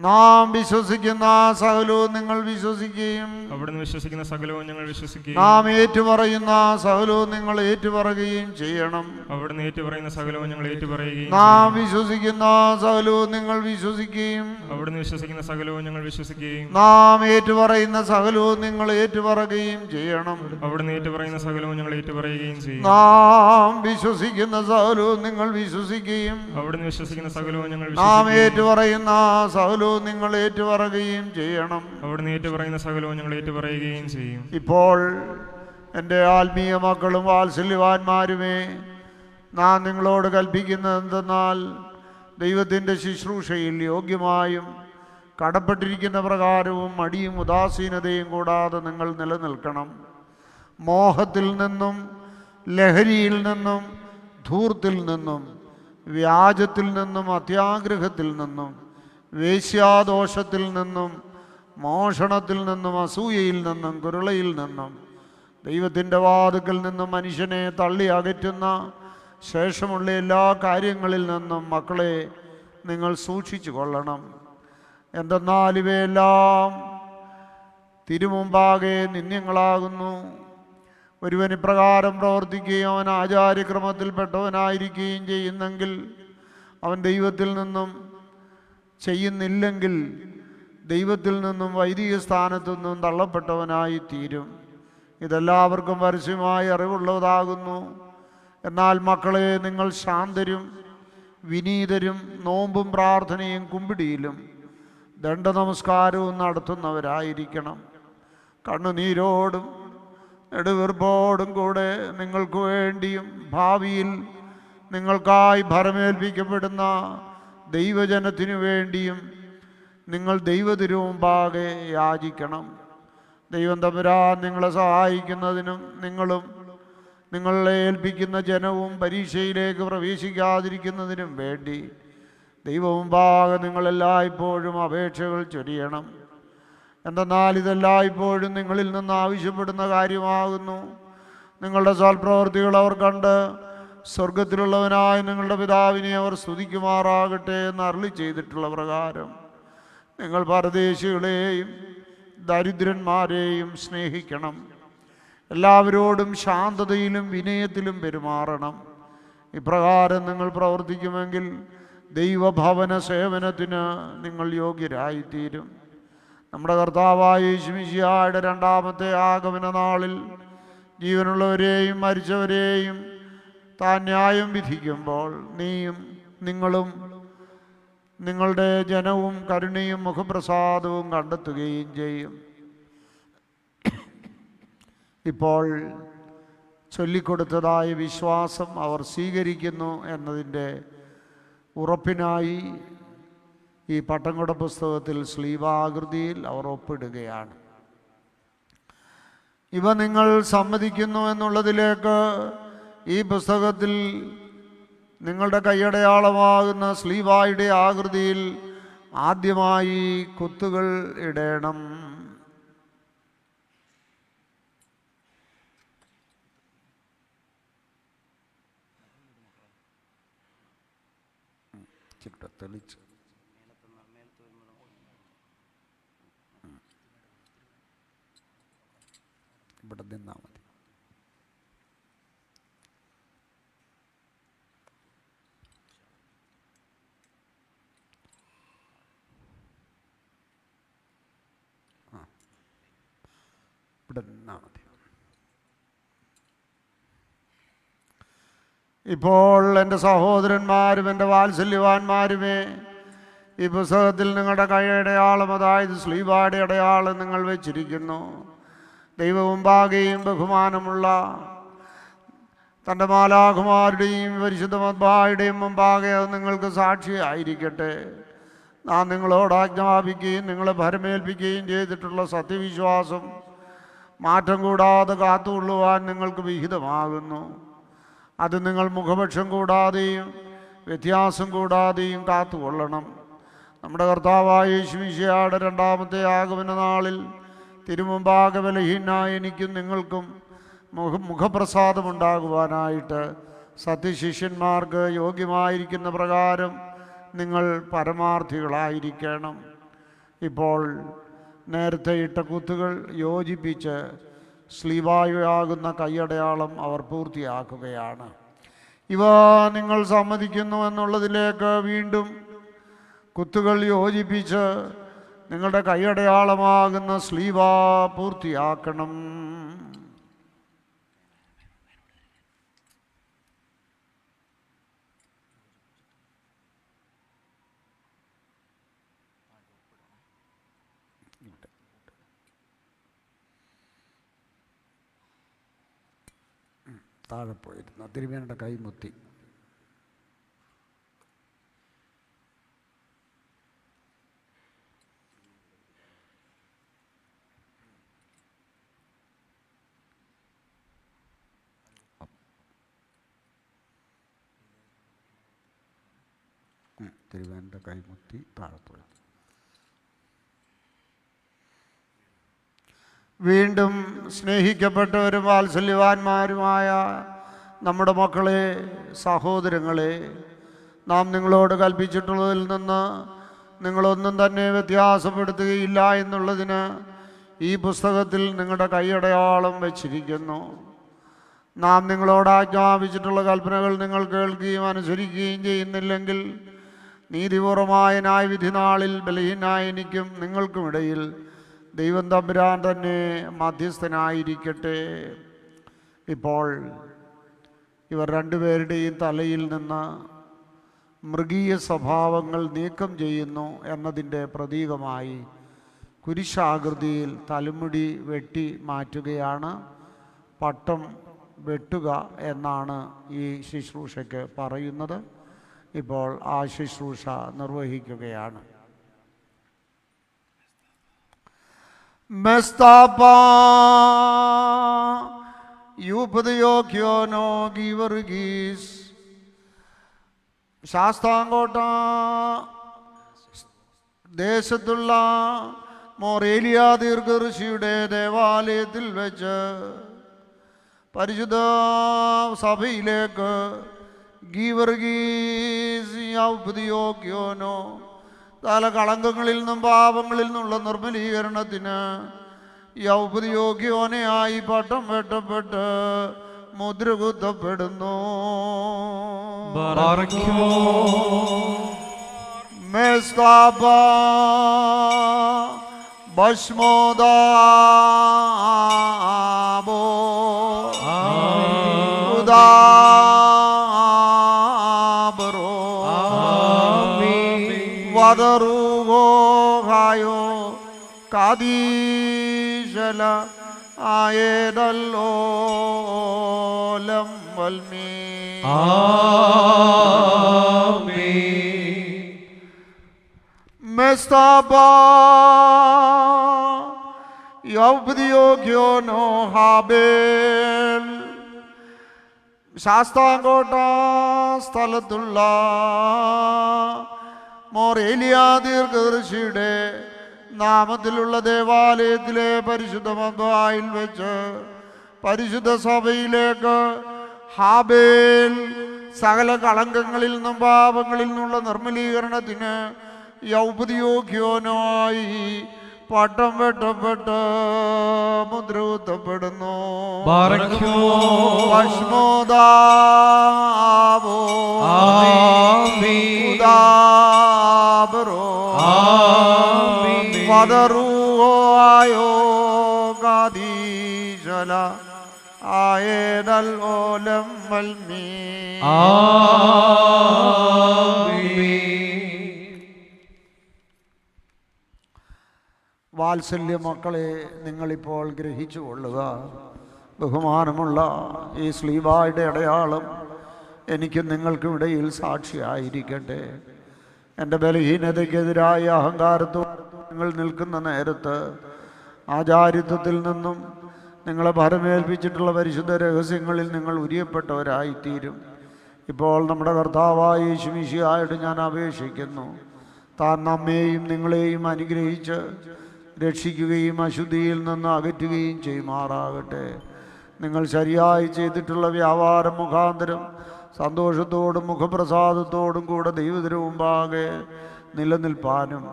നാം വിശ്വസിക്കുന്ന സകലവും നിങ്ങൾ വിശ്വസിക്കുകയും അവിടുന്ന് വിശ്വസിക്കുന്ന സകലവും ഞങ്ങൾ വിശ്വസിക്കുകയും നാം ഏറ്റുപറയുന്ന സകലവും നിങ്ങൾ ഏറ്റുപറയുകയും ചെയ്യണം. അവിടുന്ന് ഏറ്റുപറയുന്ന സകലവും ഞങ്ങൾ ഏറ്റുപറയുകയും നാം വിശ്വസിക്കുന്ന സകലവും നിങ്ങൾ വിശ്വസിക്കുകയും അവിടുന്ന് വിശ്വസിക്കുന്ന സകലവും ഞങ്ങൾ വിശ്വസിക്കുകയും നാം ഏറ്റുപറയുന്ന സകലവും നിങ്ങൾ ഏറ്റുപറയുകയും ചെയ്യണം. അവിടുന്ന് ഏറ്റുപറയുന്ന സകലവും ഞങ്ങൾ ഏറ്റുപറയുകയും ചെയ്യും. നാം വിശ്വസിക്കുന്ന സകലവും നിങ്ങൾ വിശ്വസിക്കുകയും അവിടുന്ന് വിശ്വസിക്കുന്ന സകലവും ഞങ്ങൾ നാം ഏറ്റുപറയുന്ന സകലവും നിങ്ങൾ ഏറ്റുപറയുകയും ചെയ്യണം. അവിടുന്ന് ഏറ്റുപറയുന്ന സകലവും ഞങ്ങൾ ഏറ്റുപറയുകയും ചെയ്യും. ഇപ്പോൾ എൻ്റെ ആത്മീയ മക്കളും വാത്സല്യവാന്മാരുമേ, നാം നിങ്ങളോട് കൽപ്പിക്കുന്നത് എന്തെന്നാൽ ദൈവത്തിൻ്റെ ശുശ്രൂഷയിൽ യോഗ്യമായും കടപ്പെട്ടിരിക്കുന്ന പ്രകാരവും മടിയും ഉദാസീനതയും കൂടാതെ നിങ്ങൾ നിലനിൽക്കണം. മോഹത്തിൽ നിന്നും ലഹരിയിൽ നിന്നും ധൂർത്തിൽ നിന്നും വ്യാജത്തിൽ നിന്നും അത്യാഗ്രഹത്തിൽ നിന്നും വേശ്യാദോഷത്തിൽ നിന്നും മോഷണത്തിൽ നിന്നും അസൂയയിൽ നിന്നും കുരുളയിൽ നിന്നും ദൈവത്തിൻ്റെ വാതിക്കൽ നിന്നും മനുഷ്യനെ തള്ളി അകറ്റുന്ന ശേഷമുള്ള എല്ലാ കാര്യങ്ങളിൽ നിന്നും മക്കളെ നിങ്ങൾ സൂക്ഷിച്ചു കൊള്ളണം. എന്തെന്നാൽ ഇവയെല്ലാം തിരുമുമ്പാകെ നിന്ദ്യങ്ങളാകുന്നു. ഒരുവൻ ഇപ്രകാരം പ്രവർത്തിക്കുകയും അവൻ ആചാര്യക്രമത്തിൽപ്പെട്ടവനായിരിക്കുകയും ചെയ്യുന്നെങ്കിൽ അവൻ ദൈവത്തിൽ നിന്നും ചെയ്യുന്നില്ലെങ്കിൽ ദൈവത്തിൽ നിന്നും വൈദിക സ്ഥാനത്തു നിന്നും തള്ളപ്പെട്ടവനായി തീരും. ഇതെല്ലാവർക്കും പരസ്യമായി അറിവുള്ളതാകുന്നു. എന്നാൽ മക്കളെ, നിങ്ങൾ ശാന്തരും വിനീതരും നോമ്പും പ്രാർത്ഥനയും കുമ്പിടിയിലും ദണ്ഡനമസ്കാരവും നടത്തുന്നവരായിരിക്കണം. കണ്ണുനീരോടും നെടുവീർപ്പോടും കൂടെ നിങ്ങൾക്ക് വേണ്ടിയും ഭാവിയിൽ നിങ്ങൾക്കായി ഭരമേൽപ്പിക്കപ്പെടുന്ന ദൈവജനത്തിനു വേണ്ടിയും നിങ്ങൾ ദൈവതിരുമുമ്പാകെ യാചിക്കണം. ദൈവം തമ്പുരാൻ നിങ്ങളെ സഹായിക്കുന്നതിനും നിങ്ങളും നിങ്ങളെ ഏൽപ്പിക്കുന്ന ജനവും പരീക്ഷയിലേക്ക് പ്രവേശിക്കാതിരിക്കുന്നതിനും വേണ്ടി ദൈവമുമ്പാകെ നിങ്ങളെല്ലായ്പ്പോഴും അപേക്ഷകൾ ചൊരിയണം. എന്തെന്നാൽ ഇതെല്ലായ്പ്പോഴും നിങ്ങളിൽ നിന്ന് ആവശ്യപ്പെടുന്ന കാര്യമാകുന്നു. നിങ്ങളുടെ സൽപ്രവൃത്തികൾ അവർ കണ്ട് സ്വർഗത്തിലുള്ളവനായ നിങ്ങളുടെ പിതാവിനെ അവർ സ്തുതിക്കുമാറാകട്ടെ എന്ന് അരുളി ചെയ്തിട്ടുള്ള പ്രകാരം നിങ്ങൾ പരദേശികളെയും ദരിദ്രന്മാരെയും സ്നേഹിക്കണം. എല്ലാവരോടും ശാന്തതയിലും വിനയത്തിലും പെരുമാറണം. ഇപ്രകാരം നിങ്ങൾ പ്രവർത്തിക്കുമെങ്കിൽ ദൈവഭവന സേവനത്തിന് നിങ്ങൾ യോഗ്യരായിത്തീരും. നമ്മുടെ കർത്താവായ യേശുമിശിഹായുടെ രണ്ടാമത്തെ ആഗമന നാളിൽ ജീവനുള്ളവരെയും മരിച്ചവരെയും താൻ ന്യായം വിധിക്കുമ്പോൾ നീയും നിങ്ങളും നിങ്ങളുടെ ജനവും കരുണയും മുഖപ്രസാദവും കണ്ടെത്തുകയും ചെയ്യും. ഇപ്പോൾ ചൊല്ലിക്കൊടുത്തതായ വിശ്വാസം അവർ സ്വീകരിക്കുന്നു എന്നതിൻ്റെ ഉറപ്പിനായി ഈ പട്ടംകൊട പുസ്തകത്തിൽ ശ്ലീവാകൃതിയിൽ അവർ ഒപ്പിടുകയാണ്. ഇവ നിങ്ങൾ സമ്മതിക്കുന്നു എന്നുള്ളതിലേക്ക് ഈ പുസ്തകത്തിൽ നിങ്ങളുടെ കൈയടയാളമാകുന്ന ശ്ലീവായുടെ ആകൃതിയിൽ ആദ്യമായി കുത്തുകൾ ഇടണം. തെളിച്ച് ഇവിടെ നിന്നാൽ മതി. ഇവിടെ നിന്നാൽ മതി. ഇപ്പോൾ എൻ്റെ സഹോദരന്മാരും എൻ്റെ വാത്സല്യവാന്മാരുമേ, ഈ പുസ്തകത്തിൽ നിങ്ങളുടെ കൈയടയാളം, അതായത് ശ്ലീവായുടെ അടയാളം നിങ്ങൾ വെച്ചിരിക്കുന്നു. ദൈവമുമ്പാകെയും ബഹുമാനമുള്ള തൻ്റെ മാലാഖമാരുടെയും പരിശുദ്ധ മദ്ബായുടെയും മുമ്പാകെ അത് നിങ്ങൾക്ക് സാക്ഷിയായിരിക്കട്ടെ. നാം നിങ്ങളോട് ആജ്ഞാപിക്കുകയും നിങ്ങളെ ഭരമേൽപ്പിക്കുകയും ചെയ്തിട്ടുള്ള സത്യവിശ്വാസം മാറ്റം കൂടാതെ കാത്തുകൊള്ളുവാൻ നിങ്ങൾക്ക് വിഹിതമാകുന്നു. അത് നിങ്ങൾ മുഖപക്ഷം കൂടാതെയും വ്യത്യാസം കൂടാതെയും കാത്തുകൊള്ളണം. നമ്മുടെ കർത്താവായ യേശുമിശിഹായുടെ രണ്ടാമത്തെ ആഗമന നാളിൽ തിരുമുമ്പാകെ ബലഹീനായ എനിക്കും നിങ്ങൾക്കും മുഖപ്രസാദമുണ്ടാകുവാനായിട്ട് സത്യശിഷ്യന്മാർക്ക് യോഗ്യമായിരിക്കുന്ന പ്രകാരം നിങ്ങൾ പരമാർത്ഥികളായിരിക്കണം. ഇപ്പോൾ നേരത്തെ ഇട്ട കുത്തുകൾ യോജിപ്പിച്ച് സ്ലീവായുയാകുന്ന കൈയടയാളം അവർ പൂർത്തിയാക്കുകയാണ്. ഇവ നിങ്ങൾ സമ്മതിക്കുന്നു എന്നുള്ളതിലേക്ക് വീണ്ടും കുത്തുകൾ യോജിപ്പിച്ച് നിങ്ങളുടെ കൈയടയാളമാകുന്ന സ്ലീവ പൂർത്തിയാക്കണം. താഴെ പോയിരുന്നു. തിരുമേനിയുടെ കൈമുത്തി. തിരുമേനിയുടെ കൈമുത്തി താഴെ പോയി. വീണ്ടും സ്നേഹിക്കപ്പെട്ടവരും വാത്സല്യവാന്മാരുമായ നമ്മുടെ മക്കളെ, സഹോദരങ്ങളെ, നാം നിങ്ങളോട് കൽപ്പിച്ചിട്ടുള്ളതിൽ നിന്ന് നിങ്ങളൊന്നും തന്നെ വ്യത്യാസപ്പെടുത്തുകയില്ല എന്നുള്ളതിന് ഈ പുസ്തകത്തിൽ നിങ്ങളുടെ കൈയടയാളം വച്ചിരിക്കുന്നു. നാം നിങ്ങളോട് ആജ്ഞാപിച്ചിട്ടുള്ള കൽപ്പനകൾ നിങ്ങൾ കേൾക്കുകയും അനുസരിക്കുകയും ചെയ്യുന്നില്ലെങ്കിൽ നീതിപൂർവമായ ന്യായവിധി നാളിൽ ബലഹീനായ എനിക്കും നിങ്ങൾക്കുമിടയിൽ ദൈവം തമ്പുരാൻ തന്നെ മധ്യസ്ഥനായിരിക്കട്ടെ. ഇപ്പോൾ ഇവർ രണ്ടുപേരുടെയും തലയിൽ നിന്ന് മൃഗീയ സ്വഭാവങ്ങൾ നീക്കം ചെയ്യുന്നു എന്നതിൻ്റെ പ്രതീകമായി കുരിശാകൃതിയിൽ തലമുടി വെട്ടി മാറ്റുകയാണ്. പട്ടം വെട്ടുക എന്നാണ് ഈ ശുശ്രൂഷയ്ക്ക് പറയുന്നത്. ഇപ്പോൾ ആ ശുശ്രൂഷ നിർവഹിക്കുകയാണ്. Mestapa യുപതയോഗ്യോനോ ഗീവർഗീസ് ശാസ്താങ്കോട്ട ദേശത്തുള്ള മോറേലിയ ദീർഘഋഷിയുടെ ദേവാലയത്തിൽ വെച്ച് പരിശുദ്ധ സഭയിലേക്ക് ഗീവർഗീസ് യുപതയോഗ്യോനോ പല കളങ്കങ്ങളിൽ നിന്നും പാപങ്ങളിൽ നിന്നുള്ള നിർമ്മലീകരണത്തിന് യോഗ്യോനെയായി പട്ടം വെട്ടപ്പെട്ട് മുദ്ര കുത്തപ്പെടുന്നു. മെസ്താബ ഭസ്മോദാബോ ഉദാബറോ വദറുഗോ ഹായോ കാദീശല ആയേദല്ലോലം വൽമീ മെസ്താബ യോഗ്യോനോ ഹാബേൽ ശാസ്താങ്കോട്ട സ്ഥലത്തുള്ള മോറേലിയ ദീർഘദർശിയുടെ നാമത്തിലുള്ള ദേവാലയത്തിലെ പരിശുദ്ധ മന്ദായിൽ വെച്ച് പരിശുദ്ധ സഭയിലേക്ക് ഹാബേൽ സകല കളങ്കങ്ങളിൽ നിന്നും പാപങ്ങളിൽ നിന്നുള്ള നിർമ്മലീകരണത്തിന് യോഗ്യോനായി പട്ടം വെട്ടപ്പെട്ട് മുദ്ര കുത്തപ്പെടുന്നു. ഭസ്മോദാബോ ഉദാബറോ വദറുഗോ ഗാദീശല ആയേദൽ ഓലം വൽമീ. വാത്സല്യ മക്കളെ, നിങ്ങളിപ്പോൾ ഗ്രഹിച്ചു കൊള്ളുക. ബഹുമാനമുള്ള ഈ സ്ലീവായുടെ അടയാളം എനിക്കും നിങ്ങൾക്കും ഇടയിൽ സാക്ഷിയായിരിക്കട്ടെ. എൻ്റെ ബലഹീനതയ്ക്കെതിരായ അഹങ്കാരത്തോടെ നിങ്ങൾ നിൽക്കുന്ന നേരത്ത് ആചാരിത്വത്തിൽ നിന്നും നിങ്ങളെ ഭരമേൽപ്പിച്ചിട്ടുള്ള പരിശുദ്ധ രഹസ്യങ്ങളിൽ നിങ്ങൾ ഉരിയപ്പെട്ടവരായിത്തീരും. ഇപ്പോൾ നമ്മുടെ കർത്താവായ യേശു മിശിഹായോട് ഞാൻ അപേക്ഷിക്കുന്നു, താൻ നമ്മെയും നിങ്ങളെയും അനുഗ്രഹിച്ച് രക്ഷിക്കുകയും അശുദ്ധിയിൽ നിന്ന് അകറ്റുകയും ചെയ്യുമാറാകട്ടെ. നിങ്ങൾ ശരിയായി ചെയ്തിട്ടുള്ള വ്യാപാരം മുഖാന്തരം സന്തോഷത്തോടും മുഖപ്രസാദത്തോടും കൂടെ ദൈവത്തിനു മുമ്പാകെ നിലനിൽപ്പാനും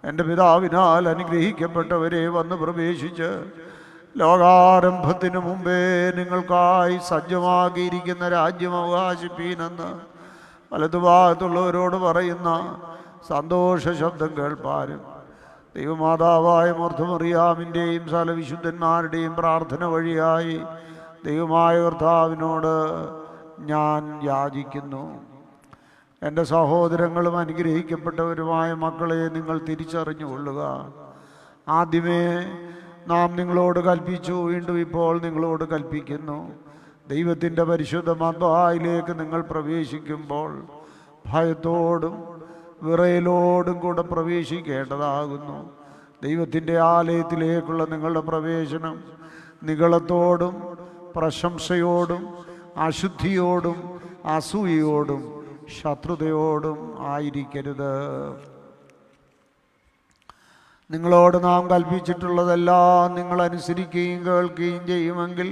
എൻ്റെ പിതാവിനാൽ അനുഗ്രഹിക്കപ്പെട്ടവരെ വന്ന് പ്രവേശിച്ച് ലോകാരംഭത്തിന് മുമ്പേ നിങ്ങൾക്കായി സജ്ജമാക്കിയിരിക്കുന്ന രാജ്യം അവകാശിപ്പീനെന്ന് വലതുഭാഗത്തുള്ളവരോട് പറയുന്ന സന്തോഷ ശബ്ദം കേൾപ്പാനും ദൈവമാതാവായ മർത്തമറിയാമിൻ്റെയും സകല വിശുദ്ധന്മാരുടെയും പ്രാർത്ഥന വഴിയായി ദൈവമായ കർത്താവിനോട് ഞാൻ യാചിക്കുന്നു. എൻ്റെ സഹോദരങ്ങളും അനുഗ്രഹിക്കപ്പെട്ടവരുമായ മക്കളെ നിങ്ങൾ തിരിച്ചറിഞ്ഞുകൊള്ളുക. ആദ്യമേ നാം നിങ്ങളോട് കൽപ്പിച്ചു, വീണ്ടും ഇപ്പോൾ നിങ്ങളോട് കൽപ്പിക്കുന്നു. ദൈവത്തിൻ്റെ പരിശുദ്ധ മദ്ബഹായിലേക്ക് നിങ്ങൾ പ്രവേശിക്കുമ്പോൾ ഭയത്തോടും വിറയലോടും കൂടെ പ്രവേശിക്കേണ്ടതാകുന്നു. ദൈവത്തിൻ്റെ ആലയത്തിലേക്കുള്ള നിങ്ങളുടെ പ്രവേശനം നിഗളത്തോടും പ്രശംസയോടും അശുദ്ധിയോടും അസൂയയോടും ശത്രുതയോടും ആയിരിക്കരുത്. നിങ്ങളോട് നാം കൽപ്പിച്ചിട്ടുള്ളതെല്ലാം നിങ്ങൾ അനുസരിക്കുകയും കേൾക്കുകയും ചെയ്യുമെങ്കിൽ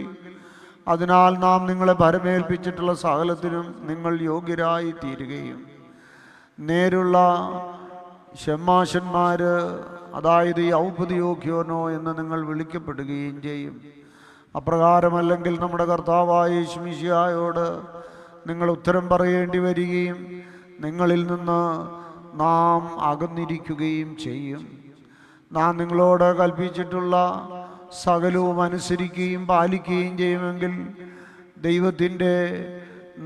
അതിനാൽ നാം നിങ്ങളെ ഭരമേൽപ്പിച്ചിട്ടുള്ള സകലത്തിനും നിങ്ങൾ യോഗ്യരായി തീരുകയും നേരുള്ള ഷമ്മാശന്മാർ, അതായത് ഔപതിയോഗ്യോനോ എന്ന് നിങ്ങൾ വിളിക്കപ്പെടുകയും ചെയ്യും. അപ്രകാരമല്ലെങ്കിൽ നമ്മുടെ കർത്താവായ യേശു മിശിഹായോട് നിങ്ങൾ ഉത്തരം പറയേണ്ടി വരികയും നിങ്ങളിൽ നിന്ന് നാം അകന്നിരിക്കുകയും ചെയ്യും. നാം നിങ്ങളോട് കൽപ്പിച്ചിട്ടുള്ള സകലവും അനുസരിക്കുകയും പാലിക്കുകയും ചെയ്യുമെങ്കിൽ ദൈവത്തിൻ്റെ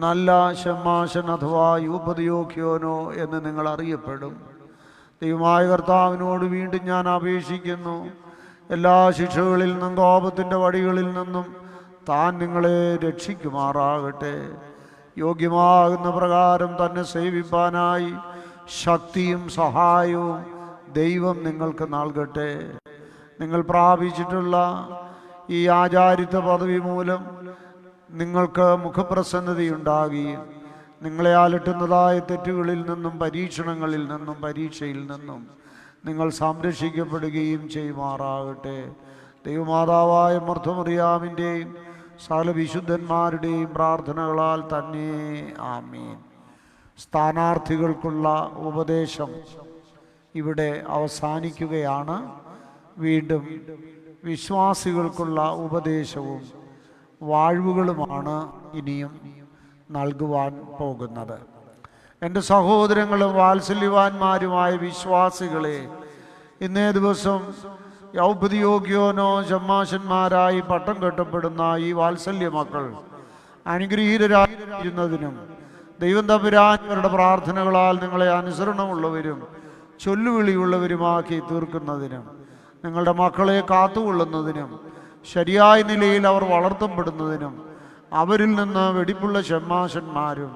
നല്ല ഷമ്മാശൻ അഥവാ യൂപതിയോഗ്യോനോ എന്ന് നിങ്ങൾ അറിയപ്പെടും. ദൈവമായ കർത്താവിനോട് വീണ്ടും ഞാൻ അപേക്ഷിക്കുന്നു, എല്ലാ ശിക്ഷകളിൽ നിന്നും കോപത്തിൻ്റെ വടികളിൽ നിന്നും താൻ നിങ്ങളെ രക്ഷിക്കുമാറാകട്ടെ. യോഗ്യമാകുന്ന പ്രകാരം തന്നെ സേവിപ്പാനായി ശക്തിയും സഹായവും ദൈവം നിങ്ങൾക്ക് നൽകട്ടെ. നിങ്ങൾ പ്രാപിച്ചിട്ടുള്ള ഈ ആചാരിത്വ പദവി മൂലം നിങ്ങൾക്ക് മുഖപ്രസന്നതയുണ്ടാകുകയും നിങ്ങളെ അലട്ടുന്നതായ തെറ്റുകളിൽ നിന്നും പരീക്ഷണങ്ങളിൽ നിന്നും പരീക്ഷയിൽ നിന്നും നിങ്ങൾ സംരക്ഷിക്കപ്പെടുകയും ചെയ്യുമാറാകട്ടെ. ദൈവമാതാവായ മർത്തമറിയാമിൻ്റെയും സകല വിശുദ്ധന്മാരുടെയും പ്രാർത്ഥനകളാൽ തന്നെ ആമീൻ. സ്ഥാനാർത്ഥികൾക്കുള്ള ഉപദേശം ഇവിടെ അവസാനിക്കുകയാണ്. വീണ്ടും വിശ്വാസികൾക്കുള്ള ഉപദേശവും വാഴ്വുകളുമാണ് ഇനിയും നൽകുവാൻ പോകുന്നത്. എൻ്റെ സഹോദരങ്ങളും വാത്സല്യവാന്മാരുമായ വിശ്വാസികളെ, ഇന്നേ ദിവസം യൗപതിയോഗ്യോനോ ഷമ്മാശന്മാരായി പട്ടം കെട്ടപ്പെടുന്ന ഈ വാത്സല്യ മക്കൾ അനുഗ്രഹീതരായിരുന്നതിനും ദൈവം തമ്പുരാൻ അവരുടെ പ്രാർത്ഥനകളാൽ നിങ്ങളെ അനുസരണമുള്ളവരും ചൊല്ലുവിളിയുള്ളവരുമാക്കി തീർക്കുന്നതിനും നിങ്ങളുടെ മക്കളെ കാത്തുകൊള്ളുന്നതിനും ശരിയായ നിലയിൽ അവർ വളർത്തപ്പെടുന്നതിനും അവരിൽ നിന്ന് വെടിപ്പുള്ള ഷമ്മാശന്മാരും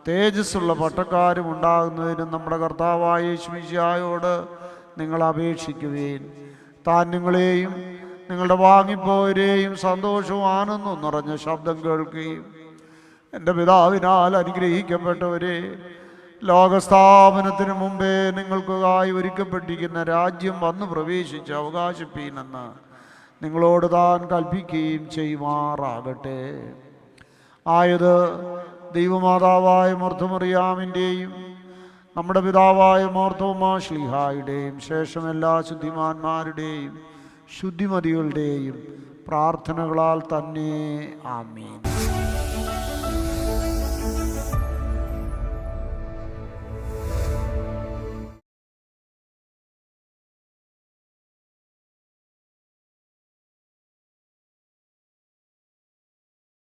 തേജസ്സുള്ള പട്ടക്കാരും ഉണ്ടാകുന്നതിനും നമ്മുടെ കർത്താവായ യേശു മിശിഹായോട് നിങ്ങൾ അപേക്ഷിക്കുകയും താൻ നിങ്ങളെയും നിങ്ങളുടെ വാങ്ങിപ്പോയരെയും സന്തോഷവും ആനന്ദവും നിറഞ്ഞ ശബ്ദം കേൾക്കുകയും എൻ്റെ പിതാവിനാൽ അനുഗ്രഹിക്കപ്പെട്ടവരെ, ലോകസ്ഥാപനത്തിന് മുമ്പേ നിങ്ങൾക്കായി ഒരുക്കപ്പെട്ടിരിക്കുന്ന രാജ്യം വന്നു പ്രവേശിച്ച് അവകാശിപ്പീനെന്ന് നിങ്ങളോട് താൻ കൽപ്പിക്കുകയും ചെയ്യുമാറാകട്ടെ. ആയത് ദൈവമാതാവായ മർത്തമറിയാമിൻ്റെയും നമ്മുടെ പിതാവായ മാർത്തോമാ ശ്ലീഹായുടെയും ശേഷം എല്ലാ ശുദ്ധിമാന്മാരുടെയും ശുദ്ധിമതികളുടെയും പ്രാർത്ഥനകളാൽ തന്നെ ആമീൻ.